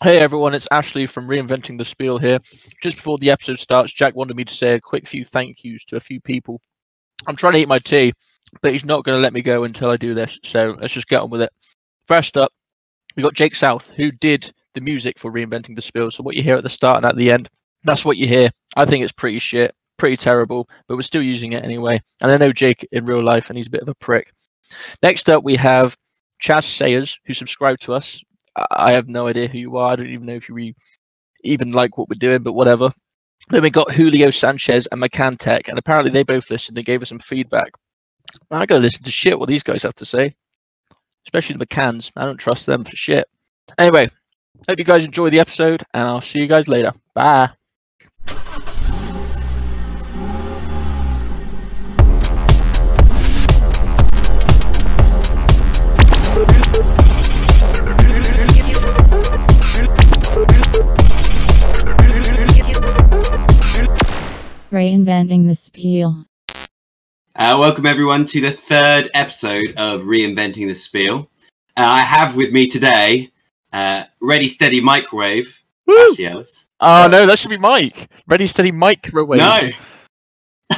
Hey everyone, it's Ashley from Reinventing the Spiel here. Just before the episode starts, Jack wanted me to say a quick few thank yous to a few people. I'm trying to eat my tea, but he's not going to let me go until I do this, so let's just get on with it. First up, we got Jake South, who did the music for Reinventing the Spiel, so what you hear at the start and at the end, that's what you hear. I think it's pretty shit, pretty terrible, but we're still using it anyway. And I know Jake in real life, and he's a bit of a prick. Next up, we have Chaz Sayers, who subscribed to us. I have no idea who you are. I don't even know if you even like what we're doing, but whatever. Then we got Julio Sanchez and McCann Tech, and apparently they both listened and gave us some feedback. I gotta listen to shit what these guys have to say, especially the McCanns. I don't trust them for shit. Anyway, hope you guys enjoy the episode, and I'll see you guys later. Bye. Reinventing the Spiel. Welcome everyone to the third episode of Reinventing the Spiel. I have with me today Ready Steady Microwave, Ashley Ellis. Oh no, that should be Mike. Ready Steady Microwave. No.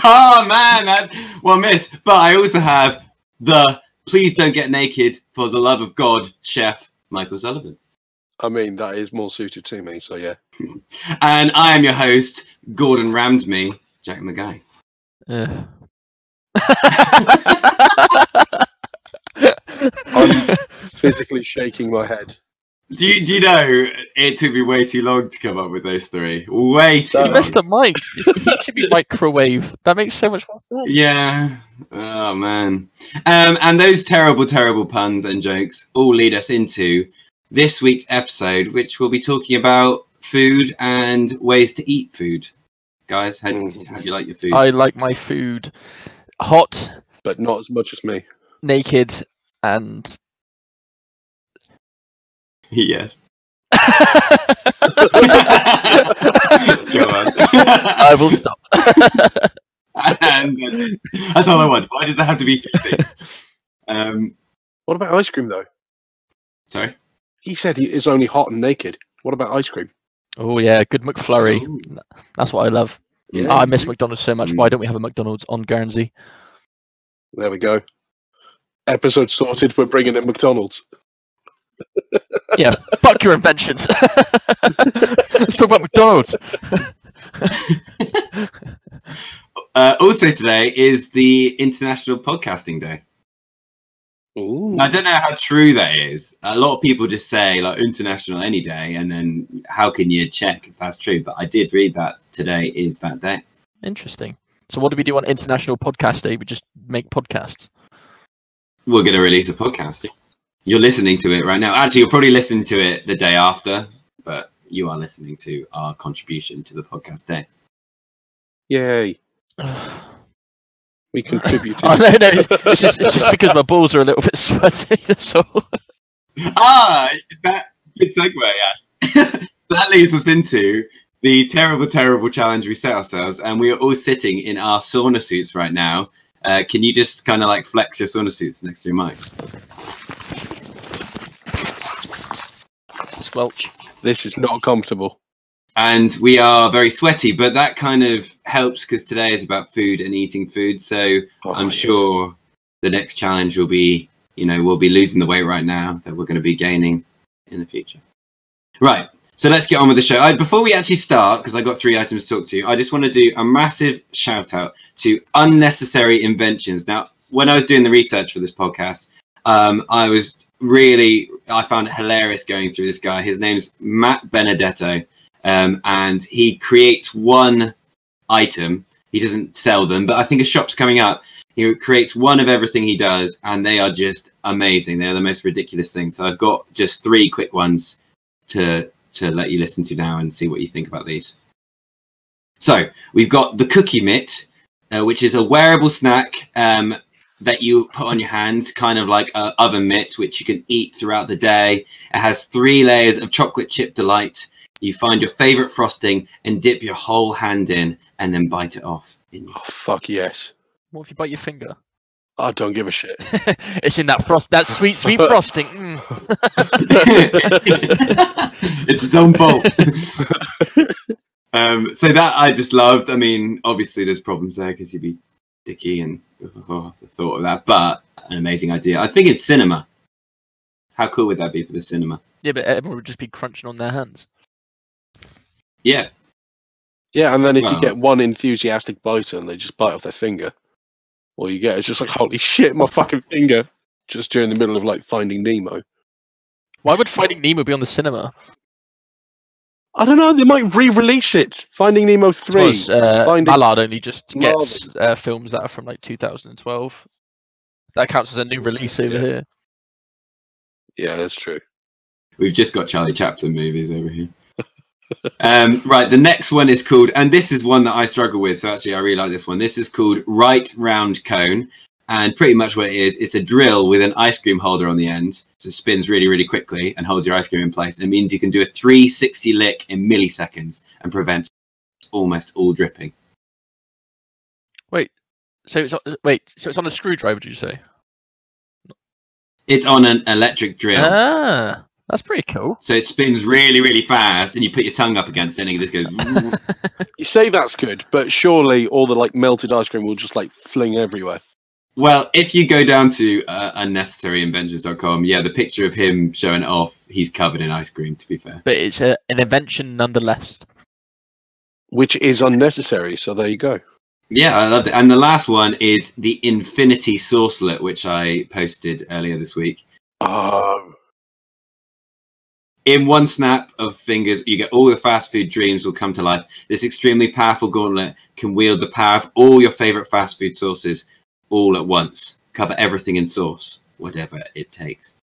Oh man, well missed. But I also have the Please Don't Get Naked for the Love of God chef, Michael Sullivan. I mean, that is more suited to me, so yeah. And I am your host, Gordon Rammed Me, Jack McGuy. I'm physically shaking my head. Do you know, it took me way too long to come up with those three. Way too long. You messed up Mike. He should be Microwave. That makes so much more sense. Yeah. Oh, man. And those terrible, terrible puns and jokes all lead us into this week's episode, which we'll be talking about food and ways to eat food. Guys, how do you like your food? I like my food hot, but not as much as me. Naked, and yes. Go on. I will stop. And that's all I want. Why does there have to be food things? What about ice cream, though? Sorry? He said it's only hot and naked. What about ice cream? Oh yeah, good McFlurry. Ooh. That's what I love. Yeah, I miss McDonald's so much. Why don't we have a McDonald's on Guernsey? There we go. Episode sorted. We're bringing in McDonald's. Yeah, fuck your inventions. Let's talk about McDonald's. Also today is the International Podcasting Day. Ooh. I don't know how true that is. A lot of people just say like international any day, and then how can you check if that's true? But I did read that today is that day. Interesting. So what do we do on International Podcast Day? We just make podcasts. We're going to release a podcast. You're listening to it right now. Actually, you're probably listening to it the day after, but you are listening to our contribution to the podcast day. Yay. We contributed. Oh, no, it's just because my balls are a little bit sweaty, that's all. That good segue, Ash. That leads us into the terrible, terrible challenge we set ourselves, and we are all sitting in our sauna suits right now. Can you just kind of like flex your sauna suits next to your mic? Squelch. This is not comfortable. And we are very sweaty, but that kind of helps because today is about food and eating food. So I'm sure the next challenge will be, we'll be losing the weight right now that we're going to be gaining in the future. Right. So let's get on with the show. Before we actually start, because I've got 3 items to talk to you, I just want to do a massive shout out to Unnecessary Inventions. Now, when I was doing the research for this podcast, I found it hilarious going through this guy. His name's Matt Benedetto. And he creates one item. He doesn't sell them, but I think a shop's coming up. He creates one of everything he does, and they are just amazing. They're the most ridiculous things. So I've got just 3 quick ones to let you listen to now and see what you think about these. So we've got the Cookie Mitt, which is a wearable snack that you put on your hands, kind of like an oven mitt, which you can eat throughout the day. It has 3 layers of chocolate chip delight. You find your favorite frosting and dip your whole hand in and then bite it off. Oh, fuck yes. What if you bite your finger? I don't give a shit. It's in that that sweet frosting. It's its own bolt. So that I just loved. I mean, obviously there's problems there because you'd be dicky and the thought of that, but an amazing idea. I think it's cinema. How cool would that be for the cinema? Yeah, but everyone would just be crunching on their hands. Yeah. Yeah, and then if you get one enthusiastic biter and they just bite off their finger, all you get is just like, holy shit, my fucking finger, just during the middle of like Finding Nemo. Why would Finding Nemo be on the cinema? I don't know, they might re-release it. Finding Nemo 3. Mallard only just gets films that are from like 2012. That counts as a new release over here. Yeah, that's true. We've just got Charlie Chaplin movies over here. Right, the next one is called, and this is one that I struggle with, so actually I really like this one. This is called Right Round Cone, and pretty much what it is, it's a drill with an ice cream holder on the end, so it spins really, really quickly and holds your ice cream in place. And it means you can do a 360 lick in milliseconds and prevent almost all dripping. So it's on a screwdriver, did you say? It's on an electric drill. Ah, that's pretty cool. So it spins really, really fast, and you put your tongue up against it, and this goes. You say that's good, but surely all the like melted ice cream will just like fling everywhere. Well, if you go down to unnecessaryinventions.com, yeah, the picture of him showing it off, he's covered in ice cream, to be fair. But it's an invention nonetheless. Which is unnecessary, so there you go. Yeah, I loved it. And the last one is the Infinity Saucelet, which I posted earlier this week. In one snap of fingers, you get all the fast food dreams will come to life. This extremely powerful gauntlet can wield the power of all your favorite fast food sauces all at once. Cover everything in sauce, whatever it takes.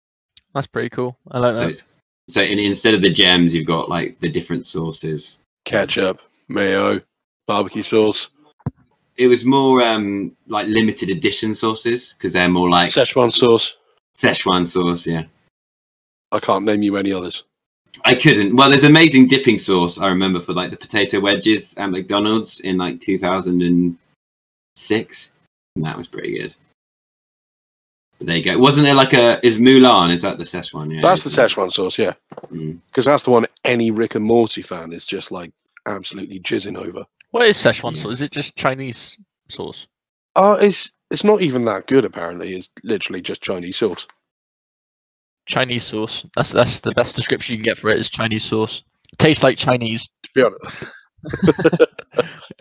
That's pretty cool. I like that. So instead of the gems, you've got like the different sauces. Ketchup, mayo, barbecue sauce. It was more like limited edition sauces because they're more like Szechuan sauce. Szechuan sauce, yeah. I can't name you any others. I couldn't. Well, there's amazing dipping sauce I remember for like the potato wedges at McDonald's in like 2006, and that was pretty good. But there you go. Wasn't there like is Mulan? Is that the Szechuan? Yeah, that's the Szechuan sauce, yeah. Because that's the one any Rick and Morty fan is just like absolutely jizzing over. What is Szechuan sauce? Is it just Chinese sauce? It's not even that good. Apparently, it's literally just Chinese sauce. Chinese sauce. That's the best description you can get for it. Is Chinese sauce. Tastes like Chinese. To be honest,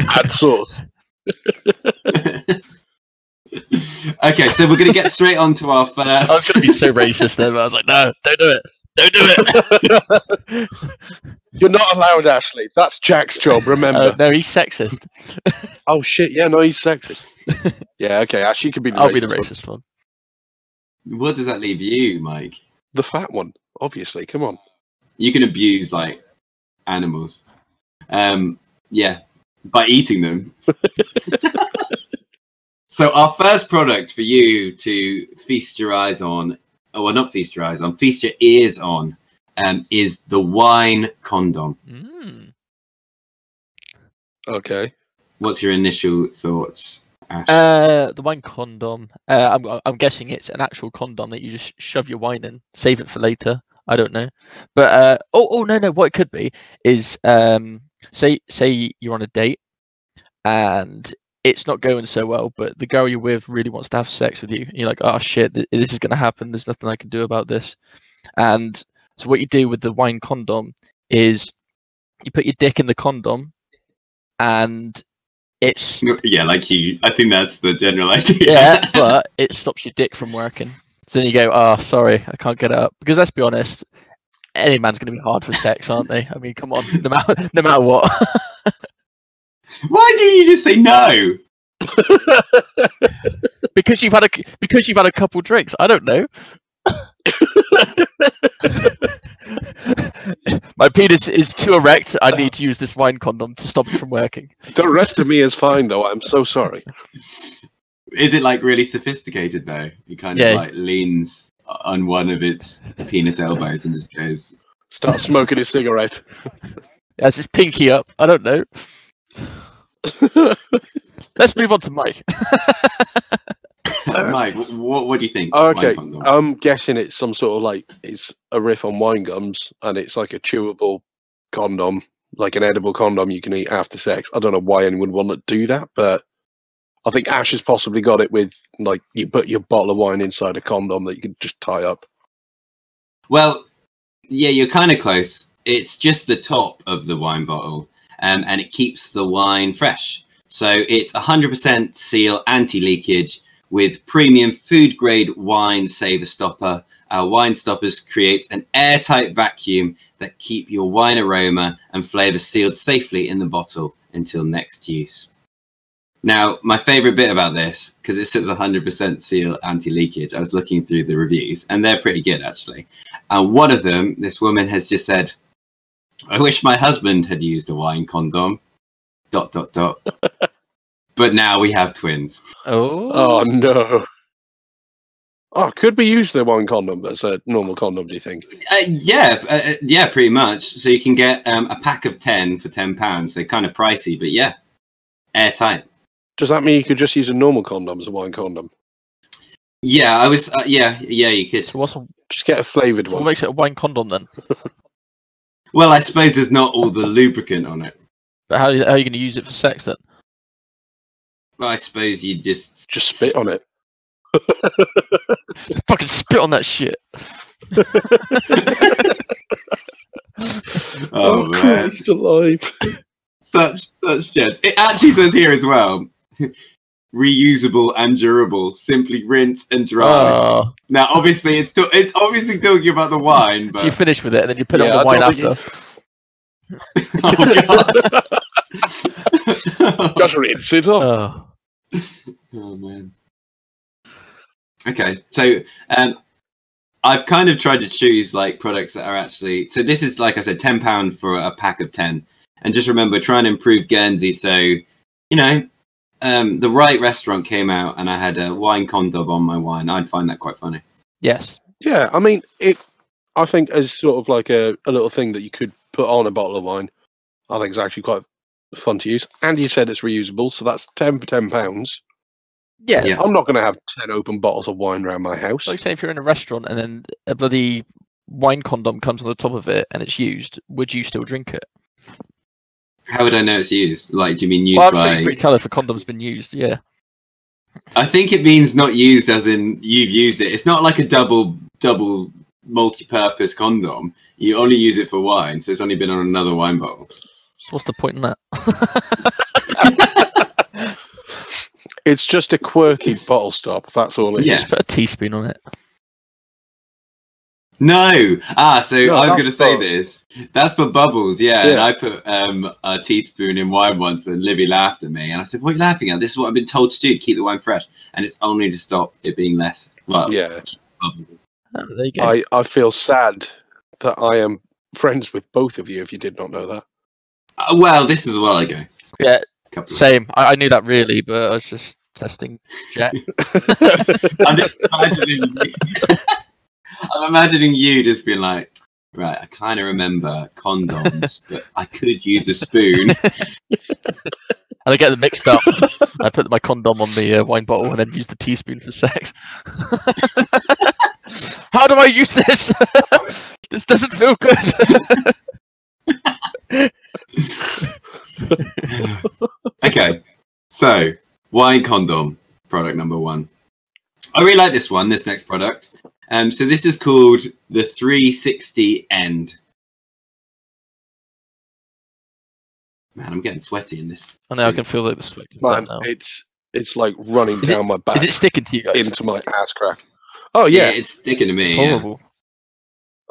add sauce. Okay, so we're gonna get straight on to our first. I was gonna be so racist there, but I was like, no, don't do it. Don't do it. You're not allowed, Ashley. That's Jack's job, remember. No, he's sexist. Oh, shit. Yeah, no, he's sexist. Yeah, okay. Ashley could be the I'll be the racist one. What does that leave you, Mike? The fat one, obviously. Come on. You can abuse, like, animals. Yeah, by eating them. So our first product for you to feast your eyes on, well, not feast your eyes on, feast your ears on, is the wine condom. Okay. What's your initial thoughts, Ash? The wine condom. I'm guessing it's an actual condom that you just shove your wine in, save it for later. I don't know, but no. What it could be is say you're on a date and it's not going so well, but the girl you're with really wants to have sex with you. And you're like, oh shit, this is going to happen. There's nothing I can do about this. And so what you do with the wine condom is you put your dick in the condom and it's... Yeah, like you. I think that's the general idea. Yeah, but it stops your dick from working. So then you go, oh, sorry, I can't get it up. Because let's be honest, any man's going to be hard for sex, aren't they? I mean, come on, no matter what. Why didn't you just say no? Because you've had a couple drinks. I don't know. My penis is too erect. I need to use this wine condom to stop it from working. The rest of me is fine, though. I'm so sorry. Is it like really sophisticated though? It kind of like leans on one of its penis elbows and just goes. Start smoking a cigarette. Yeah, it's just pinky up. I don't know. Let's move on to Mike. Mike, what do you think? Okay, Wine condom? I'm guessing it's some sort of like it's a riff on wine gums, and it's like a chewable condom, like an edible condom you can eat after sex. I don't know why anyone would want to do that, but I think Ash has possibly got it with like you put your bottle of wine inside a condom that you can just tie up. Well, yeah, you're kind of close. It's just the top of the wine bottle, and it keeps the wine fresh. So it's 100% seal, anti-leakage, with premium food-grade wine saver stopper. Our wine stoppers create an airtight vacuum that keep your wine aroma and flavour sealed safely in the bottle until next use. Now, my favourite bit about this, because it says 100% seal, anti-leakage, I was looking through the reviews, and they're pretty good, actually. And one of them, this woman has just said, "I wish my husband had used a wine condom, ... But now we have twins." Oh no! Oh, could we use the wine condom as a normal condom? Do you think? Yeah, pretty much. So you can get a pack of 10 for £10. They're kind of pricey, but yeah, airtight. Does that mean you could just use a normal condom as a wine condom? Yeah, I was. Yeah, you could. So Just get a flavoured one. what makes it a wine condom then? Well, I suppose there's not all the lubricant on it. But how are you going to use it for sex then? Well, I suppose you just spit on it. Just fucking spit on that shit. Oh man, Christ alive! such jets. It actually says here as well, reusable and durable. Simply rinse and dry. Oh. Now, obviously, it's obviously talking about the wine, but So you finish with it and then you put it on the wine after. Oh god. Just rinse it off. Oh. Oh man. Okay, so I've kind of tried to choose like products that are actually. So this is, like I said, £10 for a pack of 10. And just remember, try and improve Guernsey. So, you know, the right restaurant came out and I had a wine condom on my wine. I'd find that quite funny. Yes. Yeah, I mean, I think as sort of like a little thing that you could put on a bottle of wine, I think it's actually quite fun to use. And you said it's reusable, so that's 10 for £10. Yeah. I'm not going to have 10 open bottles of wine around my house. Like say if you're in a restaurant and then a bloody wine condom comes on the top of it and it's used, would you still drink it? How would I know it's used? Like, do you mean used Well, I'm by? sure you can pretty tell if a condom's been used. Yeah. I think it means not used as in you've used it. It's not like a double multi-purpose condom. You only use it for wine, so it's only been on another wine bottle. So what's the point in that? It's just a quirky bottle stop. That's all it is. Yeah. Just put a teaspoon on it. No. So No, I was that's going to say for- this. That's for bubbles, yeah. Yeah. And I put a teaspoon in wine once, and Libby laughed at me. And I said, "What are you laughing at? This is what I've been told to do to keep the wine fresh, and it's only to stop it being less." Well, Yeah. Oh, there you go. I feel sad that I am friends with both of you, if you did not know that. Well, this was a while ago. Yeah, Couple of- same. I knew that really, but I was just testing Jack. I'm just imagining. I'm imagining you just being like, right, I kind of remember condoms, but I could use a spoon. And I get them mixed up. I put my condom on the wine bottle and then use the teaspoon for sex. How do I use this? This doesn't feel good. Okay, so wine condom, product number 1. I really like this one, this next product. So this is called the 360 End. Man, I'm getting sweaty in this. I know I can feel like the sweat. Man, now. it's like running Is it- down my back Is it sticking to you guys? into my ass crack. Oh Yeah, yeah, it's sticking to me. It's Yeah. horrible.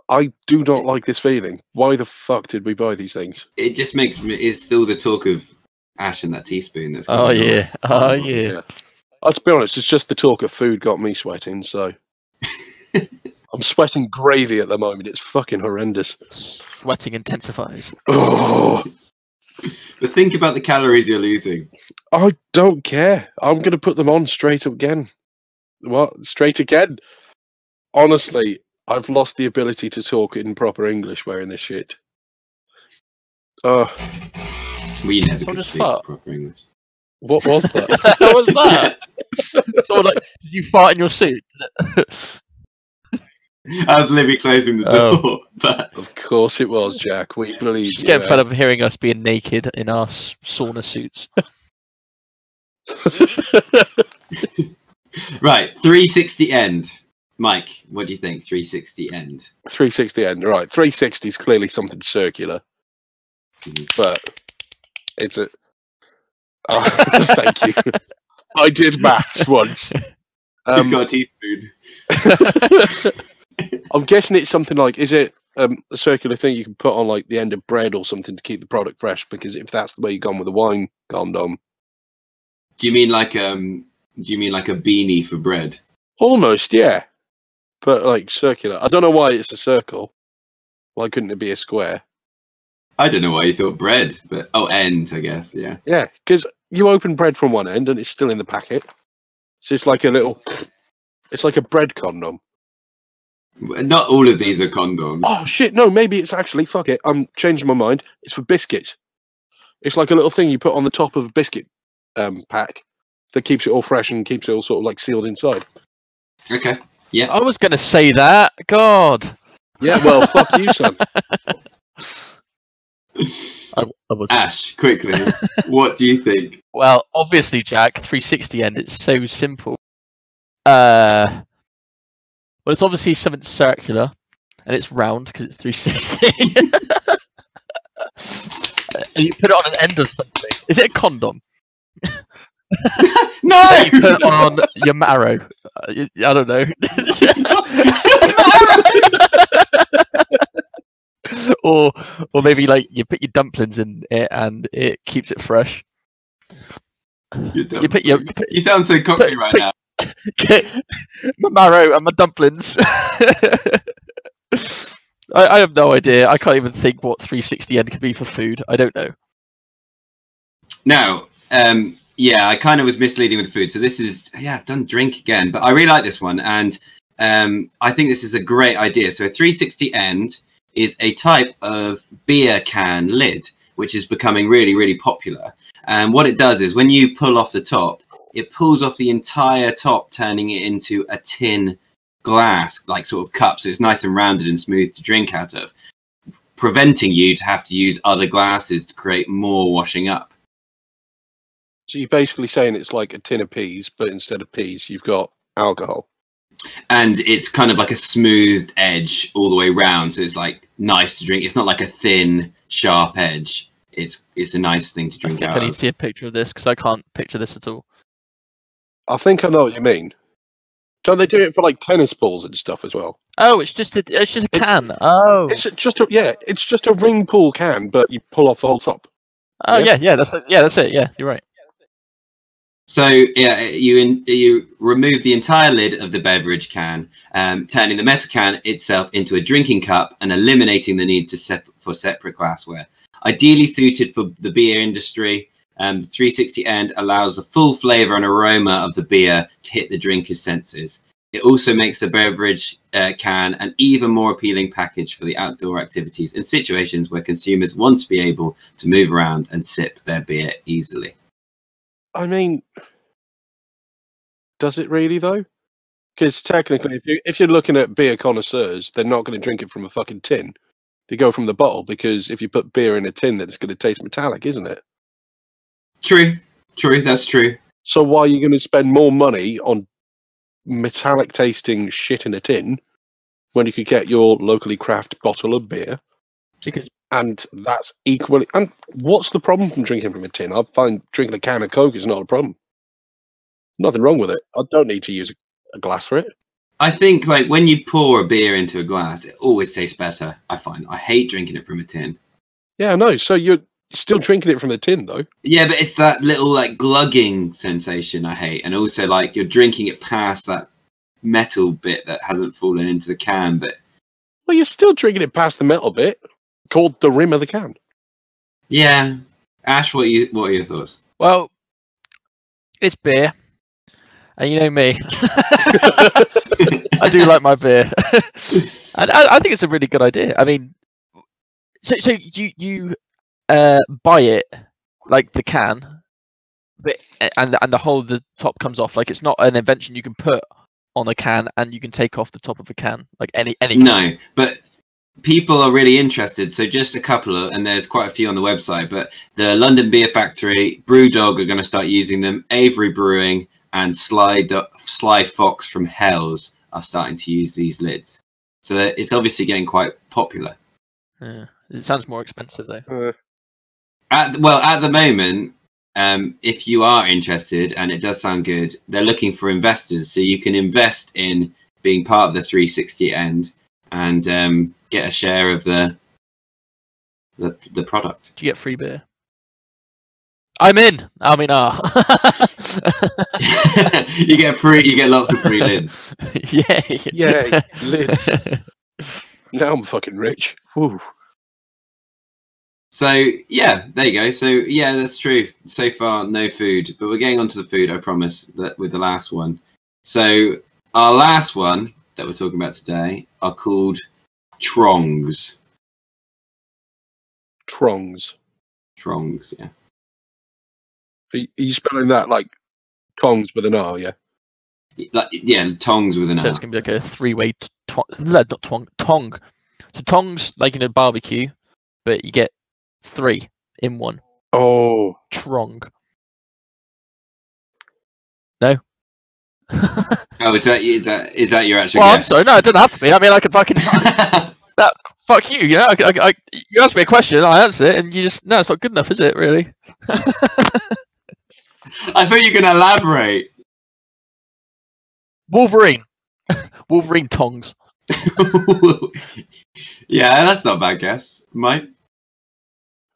I do not like this feeling. Why the fuck did we buy these things? It just makes me. It's still the talk of Ash and that teaspoon. That's Oh going on. yeah. Oh yeah. To be honest, it's just the talk of food got me sweating, so I'm sweating gravy at the moment. It's fucking horrendous. Sweating intensifies. Oh, But think about the calories you're losing. I don't care. I'm gonna put them on straight again. What? Straight again? Honestly, I've lost the ability to talk in proper English wearing this shit. We never So could just speak fuck. proper English. What was that? What was that? Sort of like, did you fart in your suit? I was literally closing the door, but Of course it was, Jack. We believe She's you. getting fed up of hearing us being naked in our sauna suits. right, 360 end. Mike, what do you think? 360 end. 360 end, right? 360 is clearly something circular, but it's a. Oh, thank you. I did maths once. He's got a teaspoon. I'm guessing it's something like, is it a circular thing you can put on like the end of bread or something to keep the product fresh? Because if that's the way you've gone with a wine condom, Do you mean like a beanie for bread? almost, yeah, but like circular. I don't know why it's a circle. Why couldn't it be a square? I don't know why you thought bread, but end, I guess. Yeah. Yeah, because you open bread from one end and it's still in the packet. So it's like a little. It's like a bread condom. Not all of these are condoms. Oh shit! No, maybe it's actually fuck it. I'm changing my mind. It's for biscuits. It's like a little thing you put on the top of a biscuit pack that keeps it all fresh and keeps it all sort of like sealed inside. Okay. Yeah. I was going to say that. God. Yeah, well, fuck you, son. I was. Ash, quickly, what do you think? Well, obviously, Jack, 360 end. It's so simple. Well, it's obviously something circular, and it's round because it's 360. And you put it on an end of something. Is it a condom? No! That you put on your marrow. I don't know. or maybe like you put your dumplings in it and it keeps it fresh. You put your You sound so cockney right now. my marrow and my dumplings. I have no idea. I can't even think what 360 end could be for food. I don't know. No, yeah, I kind of was misleading with food. So this is, I've done drink again, but I really like this one. And I think this is a great idea. So a 360 end is a type of beer can lid, which is becoming really, really popular. And what it does is when you pull off the top, it pulls off the entire top, turning it into a tin glass, like sort of cup. So it's nice and rounded and smooth to drink out of, preventing you to have to use other glasses to create more washing up. So you're basically saying it's like a tin of peas, but instead of peas, you've got alcohol. And it's kind of like a smoothed edge all the way round. So it's like nice to drink. It's not like a thin, sharp edge. It's a nice thing to drink I think out I need of. to see a picture of this because I can't picture this at all. I think I know what you mean. Don't they do it for like tennis balls and stuff as well? Oh, it's just a can. It's just a ring pull can, but you pull off the whole top. Oh yeah, that's it. Yeah, you're right. So yeah, you remove the entire lid of the beverage can, turning the metal can itself into a drinking cup and eliminating the need for separate glassware. Ideally suited for the beer industry, the 360 end allows the full flavour and aroma of the beer to hit the drinker's senses. It also makes the beverage can an even more appealing package for the outdoor activities and situations where consumers want to be able to move around and sip their beer easily. I mean, does it really though? Because technically, if you're looking at beer connoisseurs, they're not going to drink it from a fucking tin. They go from the bottle, because if you put beer in a tin, then it's going to taste metallic, isn't it? True, that's true. So why are you going to spend more money on metallic tasting shit in a tin when you could get your locally crafted bottle of beer? Because And that's equally. And what's the problem from drinking from a tin? I find drinking a can of Coke is not a problem. Nothing wrong with it. I don't need to use a glass for it. I think like when you pour a beer into a glass, it always tastes better. I find. I hate drinking it from a tin. Yeah, no. So you're still drinking it from the tin, though. Yeah, but it's that little like glugging sensation I hate, and also like you're drinking it past that metal bit that hasn't fallen into the can. But Well, you're still drinking it past the metal bit, called the rim of the can. yeah, Ash, what are your thoughts? well, it's beer, and you know me, I do like my beer, and I think it's a really good idea. I mean, so you buy it like the can, but and the top comes off. Like, it's not an invention you can put on a can and you can take off the top of a can, like any can. No, but people are really interested. So just a couple of, and there's quite a few on the website, but the London Beer Factory, Brewdog are going to start using them. Avery Brewing and Sly Fox from Hells are starting to use these lids. So it's obviously getting quite popular. Yeah. It sounds more expensive though. At the moment, if you are interested, and it does sound good, they're looking for investors. So you can invest in being part of the 360 end and get a share of the product. Do you get free beer? I'm in. You get lots of free lids. Yay, lids. Now I'm fucking rich. Woo. So yeah, there you go. So yeah, that's true. So far, no food, but we're getting onto the food. I promise, that with the last one. So our last one that we're talking about today are called Trongs. Trongs. Trongs, yeah. Are you spelling that like tongs with an R? Yeah. Like, yeah, tongs with an So R. it's gonna be like a three-way tong. So tongs, like in a barbecue, but you get 3 in one. Oh. Trong. No. Oh, is that your actual Well, guess? I'm sorry. No, it doesn't have to be. I mean, I could fucking. Fuck you. You know, you asked me a question, I answered it, and you just no, it's not good enough, is it? Really? I thought you were gonna elaborate. Wolverine. Wolverine tongs. Yeah, that's not a bad guess, Mike.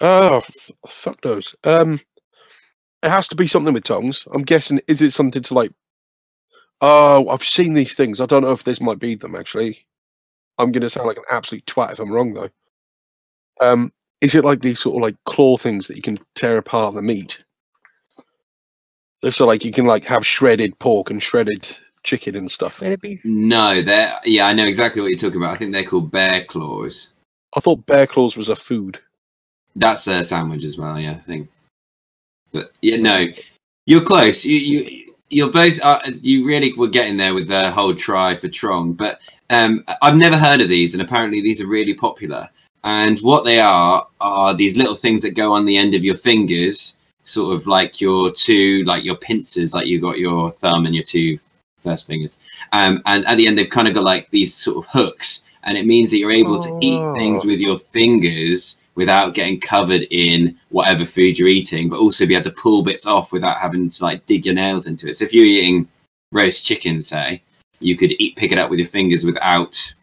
Oh, fuck those. It has to be something with tongs. I'm guessing. Is it something to like? Oh, I've seen these things. I don't know if this might be them actually. I'm going to sound like an absolute twat if I'm wrong though. Is it like these sort of like claw things that you can tear apart the meat? So like you can like have shredded pork and shredded chicken and stuff. No, yeah, I know exactly what you're talking about. I think they're called bear claws. I thought bear claws was a food. That's a sandwich as well, yeah, I think. But yeah, no, you're close. You're both. You really were getting there with the whole try for Trong, but I've never heard of these, and apparently these are really popular. And what they are these little things that go on the end of your fingers, sort of like your pincers, like you got your thumb and your 2 first fingers. And at the end, they've kind of got like these sort of hooks, and it means that you're able to eat things with your fingers without getting covered in whatever food you're eating, but also be able to pull bits off without having to like dig your nails into it. So if you're eating roast chicken, say, you could pick it up with your fingers without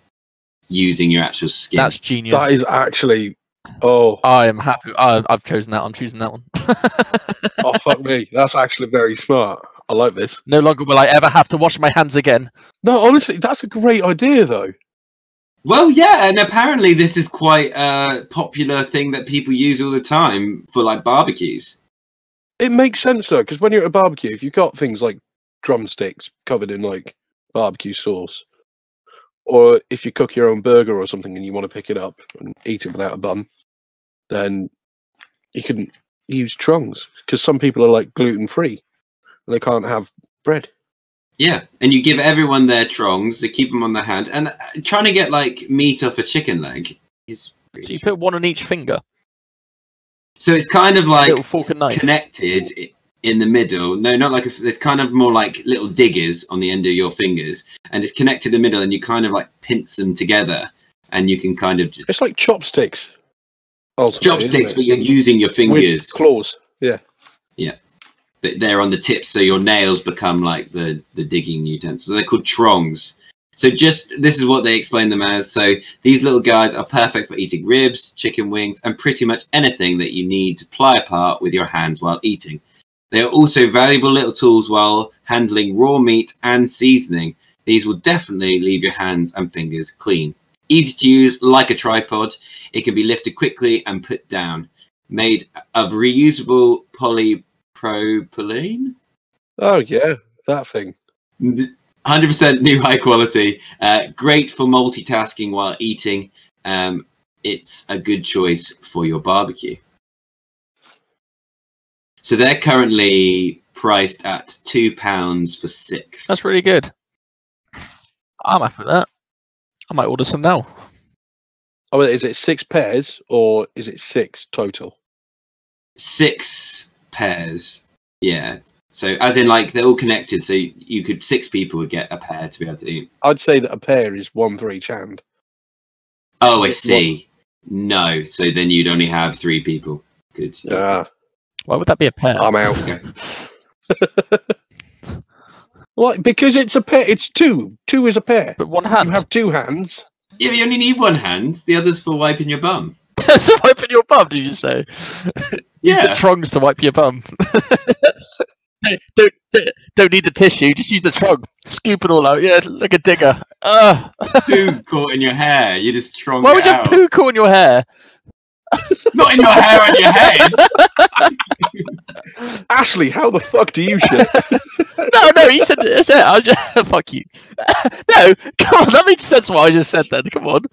using your actual skin. That's genius. That is actually. Oh, I am happy. I've chosen that. I'm choosing that one. oh fuck me! That's actually very smart. I like this. No longer will I ever have to wash my hands again. No, honestly, that's a great idea though. Well, yeah, and apparently this is quite a popular thing that people use all the time for like barbecues. It makes sense though, because when you're at a barbecue, if you've got things like drumsticks covered in like barbecue sauce, or if you cook your own burger or something and you want to pick it up and eat it without a bun, then you can use Trongs, because some people are like gluten free and they can't have bread. Yeah, and you give everyone their Trongs, they keep them on their hand, and trying to get like meat off a chicken leg is. So you put one on each finger. So it's kind of like little fork and knife connected in the middle. No, not like it's kind of more like little diggers on the end of your fingers, and it's connected in the middle, and you kind of like pinch them together, and you can kind of. It's like chopsticks. Chopsticks, but you're using your fingers. With claws. Yeah. Yeah. But they're on the tips, so your nails become like the digging utensils. So they're called Trongs. So this is what they explain them as. So these little guys are perfect for eating ribs, chicken wings, and pretty much anything that you need to ply apart with your hands while eating. They are also valuable little tools while handling raw meat and seasoning. These will definitely leave your hands and fingers clean. Easy to use, like a tripod. It can be lifted quickly and put down. Made of reusable polypropylene. Oh yeah, that thing. 100% new, high quality. Great for multitasking while eating. It's a good choice for your barbecue. So they're currently priced at £2 for 6. That's really good. I'm happy with that. I might order some now. Oh, is it 6 pairs or is it 6 total? 6 pairs. Yeah. So as in like they're all connected, so you could 6 people would get a pair to be able to eat. I'd say that a pair is 1 for each hand. Oh, I see. No, so then you'd only have 3 people. Good. Yeah. Why would that be a pair? I'm out. Okay. Well, because it's a pair. It's 2. 2 is a pair. But one hand. You have 2 hands. Yeah, but you only need one hand. The other's for wiping your bum. So wiping your bum, did you say? Yeah. The Trongs to wipe your bum. don't need the tissue, just use the Trong. Scoop it all out, yeah, like a digger. Poo caught in your hair. You just Trong Why it would you out. have poo caught in your hair? Not in your hair on your head. Ashley, how the fuck do you shit? No, you said it. I just fuck you. No, come on, that makes sense what I just said then. Come on.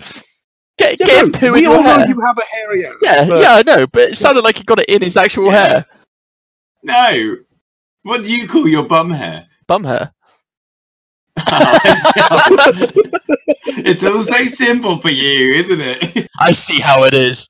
Get poo in we your all know hair. you have a hairy ass. Yeah, but- yeah, I know, but it sounded like he got it in his actual Yeah. hair. No. What do you call your bum hair? Bum hair. It's all so simple for you, isn't it? I see how it is.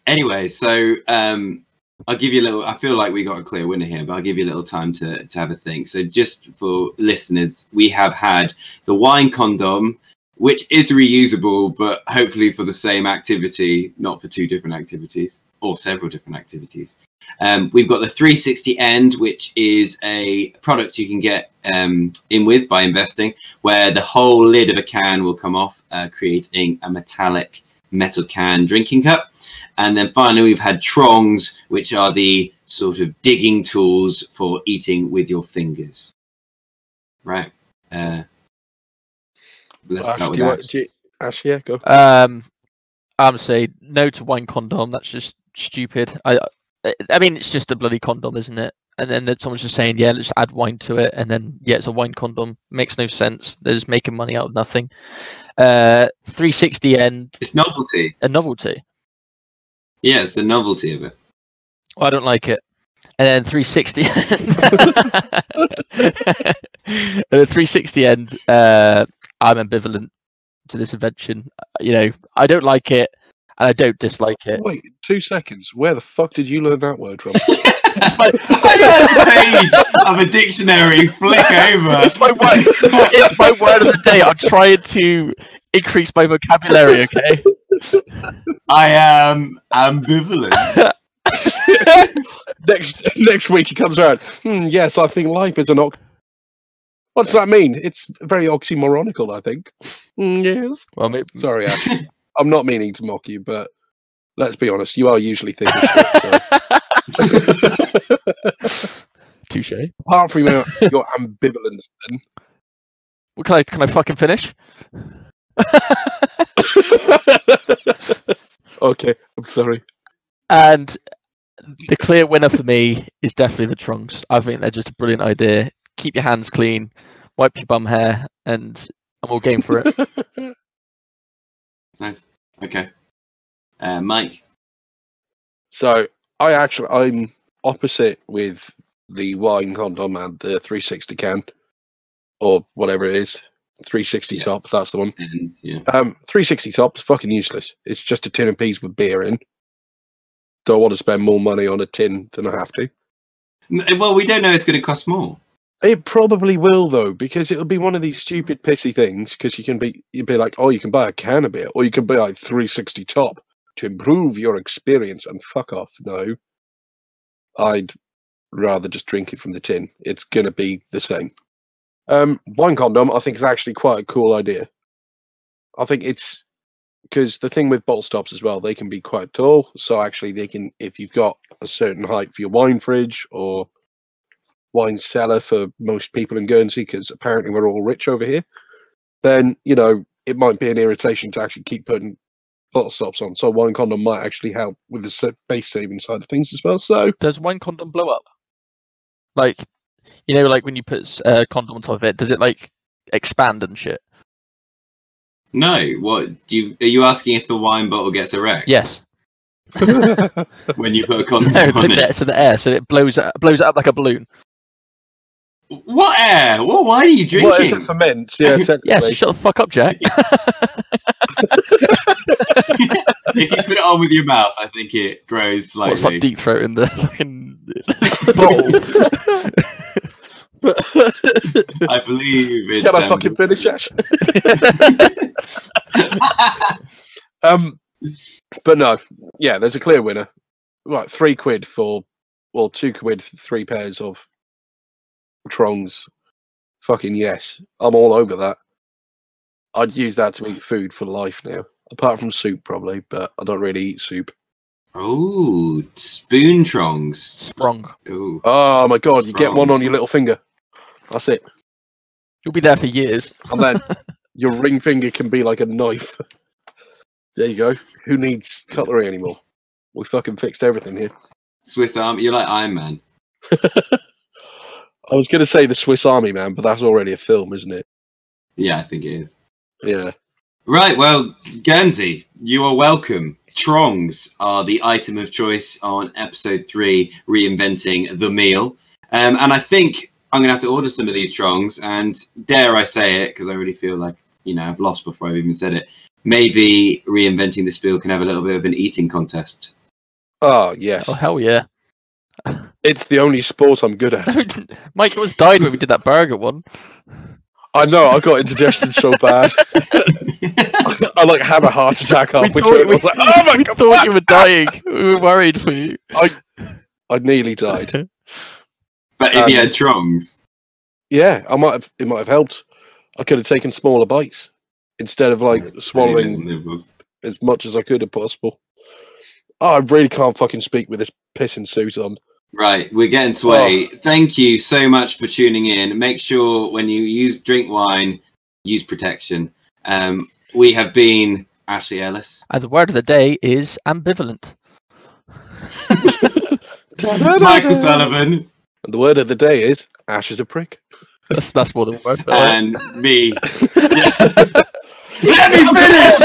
Anyway, so I'll give you a little. I feel like we got a clear winner here, but I'll give you a little time to have a think. So just for listeners, we have had the wine condom, which is reusable, but hopefully for the same activity, not for 2 different activities or several different activities. We've got the 360 end, which is a product you can get in with by investing, where the whole lid of a can will come off, creating a metallic metal can drinking cup. And then finally we've had Trongs, which are the sort of digging tools for eating with your fingers. Right. Let's start with that. Ash, yeah, go. I'm gonna say no to wine condom. That's just stupid. I mean, it's just a bloody condom, isn't it? And then someone's just saying, yeah, let's add wine to it, and then yeah, it's a wine condom. Makes no sense. They're just making money out of nothing. 360 end. It's novelty. A novelty. Yeah, it's the novelty of it. Well, I don't like it. And then 360. And the 360 end. I'm ambivalent to this invention. You know, I don't like it, and I don't dislike it. Wait, 2 seconds. Where the fuck did you learn that word from? I got a page of a dictionary. Flick over. It's my word. It's my word of the day. I'm trying to increase my vocabulary. Okay. I am ambivalent. next week he comes around. Yes, I think life is an What does that mean? It's very oxymoronical, I think. Yes. Well, maybe. Sorry, Ash. I'm not meaning to mock you, but let's be honest. You are usually thinking shit. So. Touche. Apart from your ambivalence, then. Well, can I fucking finish? Okay, I'm sorry. And the clear winner for me is definitely the Trongs. I think they're just a brilliant idea. Keep your hands clean, wipe your bum hair, and I'm all game for it. Nice. Okay. Mike. So I'm opposite with the wine condom and the 360 can, or whatever it is. 360 top, that's the one. And, yeah. 360 top is fucking useless. It's just a tin of peas with beer in. Don't want to spend more money on a tin than I have to. Well, we don't know it's going to cost more. It probably will though, because it'll be one of these stupid pissy things. Because you'd be like, oh, you can buy a can of beer, or you can buy like 360 top to improve your experience. And fuck off, no. I'd rather just drink it from the tin. It's gonna be the same. Wine condom, I think, is actually quite a cool idea. I think it's because the thing with bottle stops as well, they can be quite tall. So actually, they can, if you've got a certain height for your wine fridge or wine cellar for most people in Guernsey, because apparently we're all rich over here, then it might be an irritation to actually keep putting bottle stops on. So wine condom might actually help with the space saving side of things as well. So Does wine condom blow up? Like, like when you put a condom on top of it, does it like expand and shit? No. What are you asking if the wine bottle gets erect? Yes. when you put a condom No, on put it. it to the air so it blows it up like a balloon. What air? What wine are you drinking? What if it ferments? Yeah, technically. Yes, shut the fuck up, Jack. If you put it on with your mouth, I think it grows slightly. What's like deep throat in the fucking bowl? I believe it's. Can I fucking finish, Ash? But no, yeah, there's a clear winner. Right, £3 for, well, £2 for 3 pairs of Trongs. Fucking yes, I'm all over that. I'd use that to eat food for life now. Apart from soup, probably, but I don't really eat soup. Oh, spoon Trongs. Sprung. Ooh. Oh my god, you get one on your little finger. That's it. You'll be there for years. And then your ring finger can be like a knife. There you go. Who needs cutlery anymore? We fucking fixed everything here. Swiss Army. You're like Iron Man. I was going to say the Swiss Army Man, but that's already a film, isn't it? Yeah, I think it is. Yeah. Right, well, Guernsey, you are welcome. Trongs are the item of choice on episode 3, Reinventing the Meal. And I think I'm going to have to order some of these Trongs, and dare I say it, because I really feel like, you know, I've lost before I've even said it. Maybe Reinventing the Spiel can have a little bit of an eating contest. Oh, yes. Oh, hell yeah. It's the only sport I'm good at. Mike almost died when we did that burger one. I know, I got indigestion so bad. I like had a heart attack halfway through. I was like, oh my god! We thought you were dying. We were worried for you. I nearly died. But if you had Trongs. Yeah, it might have helped. I could have taken smaller bites instead of like swallowing as much as I could have possible. Oh, I really can't fucking speak with this pissing suit on. Right, we're getting sweaty. Oh. Thank you so much for tuning in. Make sure when you drink wine, use protection. We have been Ashley Ellis. And the word of the day is ambivalent. Michael Sullivan. And the word of the day is Ash is a prick. That's more than a word. And me. Let me finish!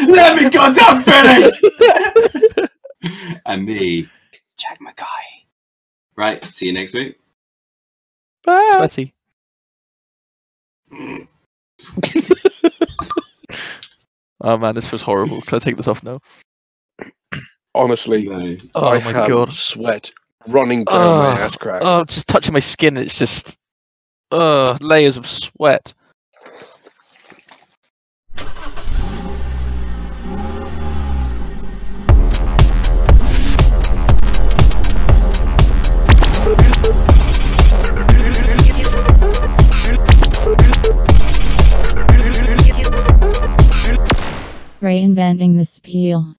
Let me goddamn finish! And me, Jack McGuernsey. Right, see you next week. Bye. Sweaty. Oh man, this was horrible. Can I take this off now? Honestly, No. Oh my god, sweat running down my ass crack. Oh, just touching my skin. It's just, layers of sweat. Reinventing the Spiel.